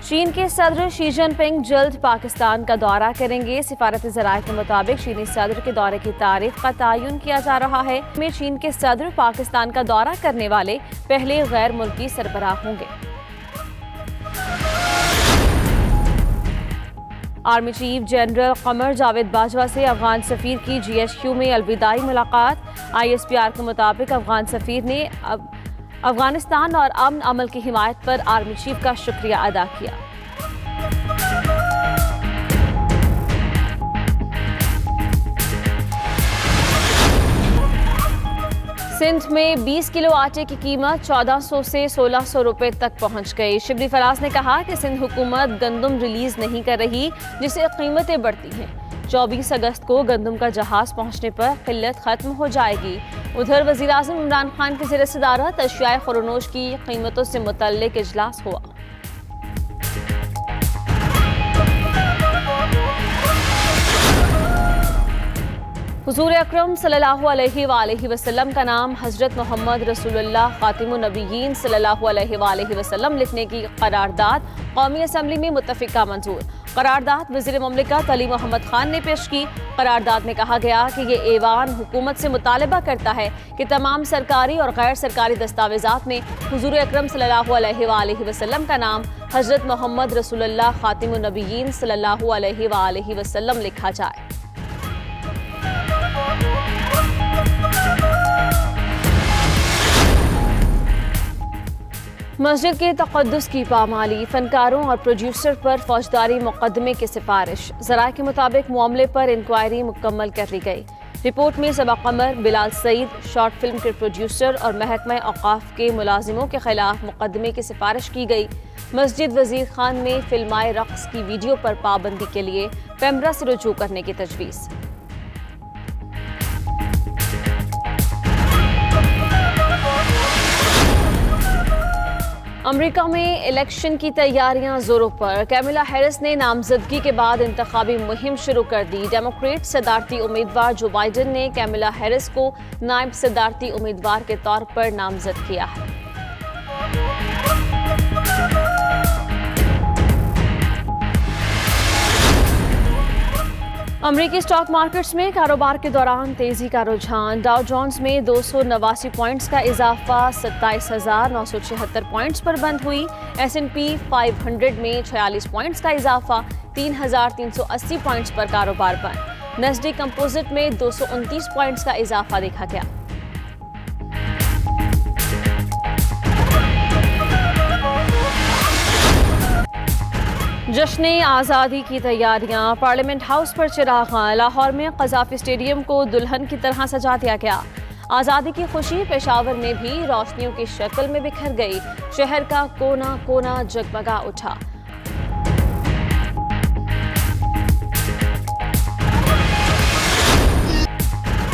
چین کے صدر شی جن پنگ جلد پاکستان کا دورہ کریں گے۔ سفارتی ذرائع کے مطابق چینی صدر کے دورے کی تاریخ کا تعین کیا جا رہا ہے۔ میں چین کے صدر پاکستان کا دورہ کرنے والے پہلے غیر ملکی سربراہ ہوں گے۔ Army chief general Qamar Javed Bajwa سے افغان سفیر کی GHQ میں الوداعی ملاقات۔ ISPR کے مطابق افغان سفیر نے افغانستان اور امن عمل کی حمایت پر آرمی چیف کا شکریہ ادا کیا۔ سندھ میں 20 کلو آٹے کی قیمت 1400 سے 1600 روپے تک پہنچ گئی۔ شبلی فراز نے کہا کہ سندھ حکومت گندم ریلیز نہیں کر رہی، جس سے قیمتیں بڑھتی ہیں۔ 24 اگست کو گندم کا جہاز پہنچنے پر قلت ختم ہو جائے گی۔ ادھر وزیر اعظم عمران خان کی زیر صدارت اشیاء خورنوش کی قیمتوں سے متعلق اجلاس ہوا۔ حضور اکرم صلی اللہ علیہ وآلہ وسلم کا نام حضرت محمد رسول اللہ خاتم النبیین صلی اللہ علیہ وآلہ وسلم لکھنے کی قرارداد قومی اسمبلی میں متفقہ منظور۔ قرارداد وزیر مملکت علی محمد خان نے پیش کی۔ قرارداد میں کہا گیا کہ یہ ایوان حکومت سے مطالبہ کرتا ہے کہ تمام سرکاری اور غیر سرکاری دستاویزات میں حضور اکرم صلی اللہ علیہ وآلہ وسلم کا نام حضرت محمد رسول اللہ خاتم النبیین صلی اللہ علیہ وآلہ وسلم لکھا جائے۔ مسجد کے تقدس کی پامالی، فنکاروں اور پروڈیوسر پر فوجداری مقدمے کی سفارش۔ ذرائع کے مطابق معاملے پر انکوائری مکمل کر لی گئی۔ رپورٹ میں صبا قمر، بلال سعید، شارٹ فلم کے پروڈیوسر اور محکمہ اوقاف کے ملازموں کے خلاف مقدمے کی سفارش کی گئی۔ مسجد وزیر خان میں فلمائے رقص کی ویڈیو پر پابندی کے لیے پیمرا سے رجوع کرنے کی تجویز۔ امریکہ میں الیکشن کی تیاریاں زوروں پر۔ کیملا ہیرس نے نامزدگی کے بعد انتخابی مہم شروع کر دی۔ ڈیموکریٹ صدارتی امیدوار جو بائیڈن نے کیملا ہیرس کو نائب صدارتی امیدوار کے طور پر نامزد کیا ہے۔ امریکی اسٹاک مارکیٹس میں کاروبار کے دوران تیزی کا رجحان۔ ڈاؤ جونز میں 289 پوائنٹس کا اضافہ 27,976 پوائنٹس پر بند ہوئی۔ S&P 500 میں 46 پوائنٹس کا اضافہ 3,380 پوائنٹس پر کاروبار بند۔ نیسڈی کمپوزٹ میں 229 پوائنٹس کا اضافہ دیکھا گیا۔ جشن آزادی کی تیاریاں، پارلیمنٹ ہاؤس پر چراغاں۔ لاہور میں قذافی اسٹیڈیم کو دلہن کی طرح سجا دیا گیا۔ آزادی کی خوشی پشاور میں بھی روشنیوں کی شکل میں بکھر گئی۔ شہر کا کونا کونا جگمگا اٹھا۔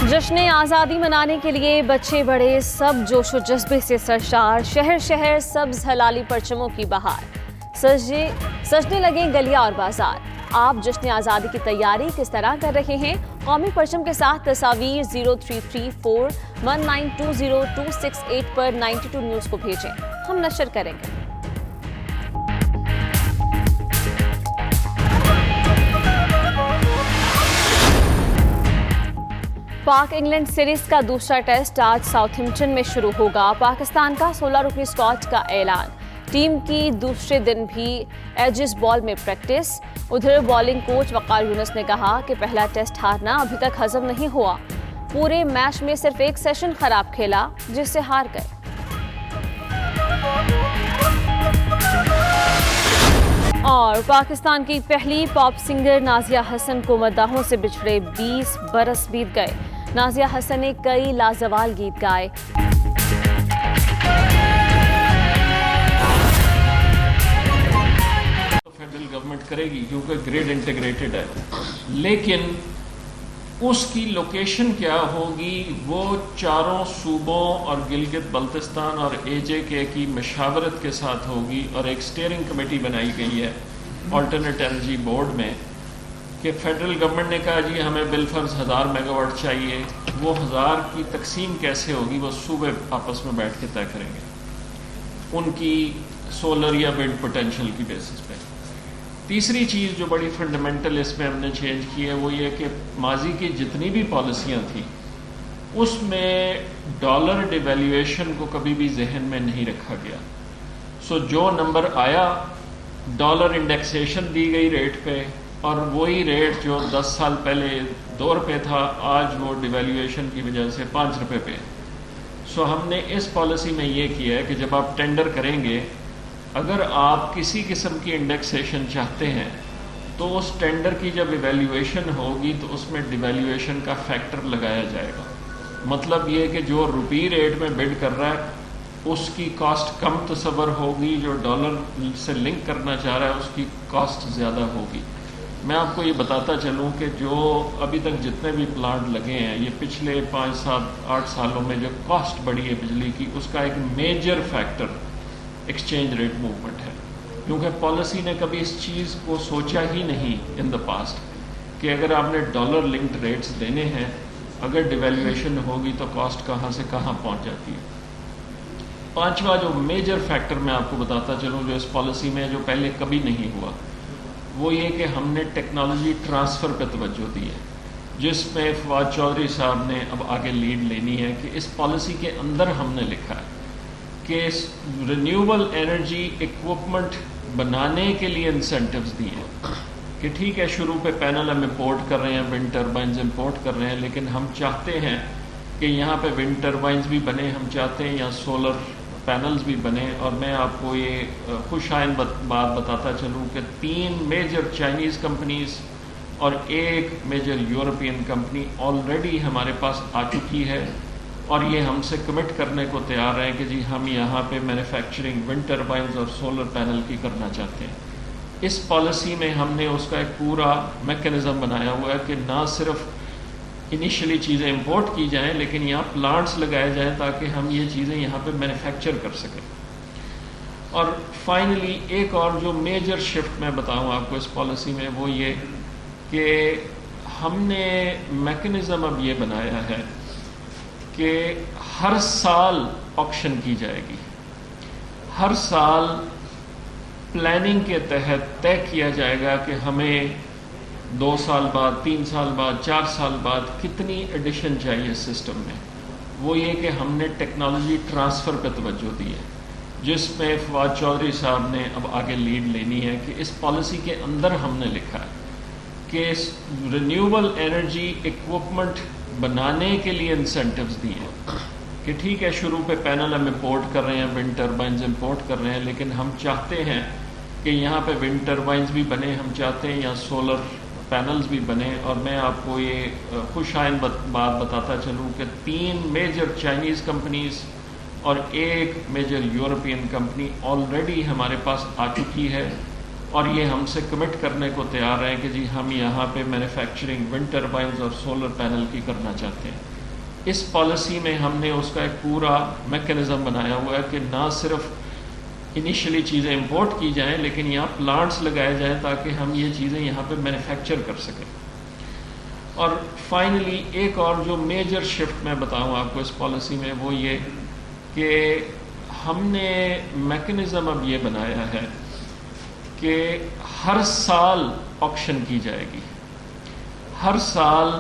جشن آزادی منانے کے لیے بچے بڑے سب جوش و جذبے سے سرشار۔ شہر شہر سبز ہلالی پرچموں کی بہار، سجنے لگے گلیاں اور بازار۔ آپ جشن آزادی کی تیاری کس طرح کر رہے ہیں؟ قومی پرچم کے ساتھ تصاویر 033419202268 پر 92 نیوز کو بھیجیں، ہم نشر کریں گے۔ پاک انگلینڈ سیریز کا دوسرا ٹیسٹ آج ساؤتھ ہمپٹن میں شروع ہوگا۔ پاکستان کا 16 رکنی اسکواڈ کا اعلان۔ ٹیم کی دوسرے دن بھی ایجز بال میں پریکٹس۔ ادھر بالنگ کوچ وقار یونس نے کہا کہ پہلا ٹیسٹ ہارنا ابھی تک ہضم نہیں ہوا۔ پورے میچ میں صرف ایک سیشن خراب کھیلا جس سے ہار گئے۔ اور پاکستان کی پہلی پاپ سنگر نازیہ حسن کو مداحوں سے بچھڑے 20 برس بیت گئے۔ نازیہ حسن نے کئی لازوال گیت گائے۔ فیڈرل گورنمنٹ کرے گی کیونکہ گریڈ انٹیگریٹڈ ہے، لیکن اس کی لوکیشن کیا ہوگی وہ چاروں صوبوں اور گلگت بلتستان اور AJK کی مشاورت کے ساتھ ہوگی، اور ایک سٹیئرنگ کمیٹی بنائی گئی ہے آلٹرنیٹ انرجی بورڈ میں کہ فیڈرل گورنمنٹ نے کہا جی ہمیں بالفرض 1000 میگا واٹ چاہیے، وہ 1000 کی تقسیم کیسے ہوگی وہ صوبے آپس میں بیٹھ کے طے کریں گے۔ ان کی سولر یا ونڈ پوٹینشیل کی بیسس پہ۔ تیسری چیز جو بڑی فنڈامنٹل اس میں ہم نے چینج کی ہے وہ یہ کہ ماضی کی جتنی بھی پالیسیاں تھیں اس میں ڈالر ڈیویلیویشن کو کبھی بھی ذہن میں نہیں رکھا گیا۔ سو جو نمبر آیا ڈالر انڈیکسیشن دی گئی ریٹ پہ، اور وہی ریٹ جو 10 سال پہلے 2 روپے تھا آج وہ ڈیویلیویشن کی وجہ سے 5 روپے پہ۔ سو ہم نے اس پالیسی میں یہ کیا ہے کہ جب آپ ٹینڈر کریں گے، اگر آپ کسی قسم کی انڈیکسیشن چاہتے ہیں تو اس ٹینڈر کی جب ایویلیویشن ہوگی تو اس میں ڈیویلیویشن کا فیکٹر لگایا جائے گا۔ مطلب یہ کہ جو روپی ریٹ میں بڈ کر رہا ہے اس کی کاسٹ کم تصور ہوگی، جو ڈالر سے لنک کرنا چاہ رہا ہے اس کی کاسٹ زیادہ ہوگی۔ میں آپ کو یہ بتاتا چلوں کہ جو ابھی تک جتنے بھی پلانٹ لگے ہیں یہ پچھلے 5-7-8 سالوں میں جو کاسٹ بڑھی ہے بجلی کی، اس کا ایک major factor exchange rate movement ہے، کیونکہ پالیسی نے کبھی اس چیز کو سوچا ہی نہیں ان دا پاسٹ کہ اگر آپ نے ڈالر لنکڈ ریٹس دینے ہیں، اگر ڈیویلیویشن ہوگی تو کاسٹ کہاں سے کہاں پہنچ جاتی ہے۔ پانچواں جو میجر فیکٹر میں آپ کو بتاتا چلوں جو اس پالیسی میں جو پہلے کبھی نہیں ہوا، وہ یہ کہ ہم نے ٹیکنالوجی ٹرانسفر پہ توجہ دی ہے، جس میں فواد چودھری صاحب نے اب آگے لیڈ لینی ہے کہ اس پالیسی کے اندر ہم نے لکھا ہے کہ رینیوبل انرجی اکوپمنٹ بنانے کے لیے انسینٹیوز دیے ہیں کہ ٹھیک ہے شروع پہ پینل ہم امپورٹ کر رہے ہیں، ونڈ ٹربائنز امپورٹ کر رہے ہیں، لیکن ہم چاہتے ہیں کہ یہاں پہ ونڈ ٹربائنز بھی بنے، ہم چاہتے ہیں یہاں سولر پینلز بھی بنے۔ اور میں آپ کو یہ خوش آئند بات بتاتا چلوں کہ 3 میجر چائنیز کمپنیز اور 1 میجر یورپین کمپنی آلریڈی ہمارے پاس آ چکی ہے، اور یہ ہم سے کمٹ کرنے کو تیار ہیں کہ جی ہم یہاں پہ مینوفیکچرنگ ونڈ ٹربائنز اور سولر پینل کی کرنا چاہتے ہیں۔ اس پالیسی میں ہم نے اس کا ایک پورا میکینزم بنایا ہوا ہے کہ نہ صرف انیشلی چیزیں امپورٹ کی جائیں لیکن یہاں پلانٹس لگائے جائیں تاکہ ہم یہ چیزیں یہاں پہ مینوفیکچر کر سکیں۔ اور فائنلی ایک اور جو میجر شفٹ میں بتاؤں آپ کو اس پالیسی میں وہ یہ کہ ہم نے میکینزم اب یہ بنایا ہے کہ ہر سال آکشن کی جائے گی، ہر سال پلاننگ کے تحت طے کیا جائے گا کہ ہمیں 2 سال بعد، 3 سال بعد، 4 سال بعد کتنی ایڈیشن چاہیے سسٹم میں۔ وہ یہ کہ ہم نے ٹیکنالوجی ٹرانسفر پہ توجہ دی ہے، جس میں فواد چودھری صاحب نے اب آگے لیڈ لینی ہے کہ اس پالیسی کے اندر ہم نے لکھا ہے کہ رینیوبل انرجی اکوپمنٹ بنانے کے لیے انسینٹیوز دیے ہیں کہ ٹھیک ہے شروع پہ پینل ہم امپورٹ کر رہے ہیں، ونڈ ٹربائنز امپورٹ کر رہے ہیں، لیکن ہم چاہتے ہیں کہ یہاں پہ ونڈ ٹربائنز بھی بنے، ہم چاہتے ہیں یہاں سولر پینلز بھی بنے۔ اور میں آپ کو یہ خوش آئند بات بتاتا چلوں کہ 3 میجر چائنیز کمپنیز اور 1 میجر یورپین کمپنی آلریڈی ہمارے پاس آ چکی ہے، اور یہ ہم سے کمٹ کرنے کو تیار ہیں کہ جی ہم یہاں پہ مینوفیکچرنگ ونڈ ٹربائنز اور سولر پینل کی کرنا چاہتے ہیں۔ اس پالیسی میں ہم نے اس کا ایک پورا میکینزم بنایا ہوا ہے کہ نہ صرف انیشلی چیزیں امپورٹ کی جائیں لیکن یہاں پلانٹس لگائے جائیں تاکہ ہم یہ چیزیں یہاں پہ مینوفیکچر کر سکیں۔ اور فائنلی ایک اور جو میجر شفٹ میں بتاؤں آپ کو اس پالیسی میں وہ یہ کہ ہم نے میکینزم اب یہ بنایا ہے کہ ہر سال آکشن کی جائے گی، ہر سال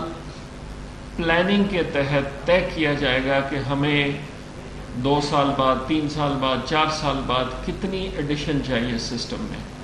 پلاننگ کے تحت طے کیا جائے گا کہ ہمیں 2 سال بعد، 3 سال بعد، 4 سال بعد کتنی ایڈیشن چاہیے سسٹم میں۔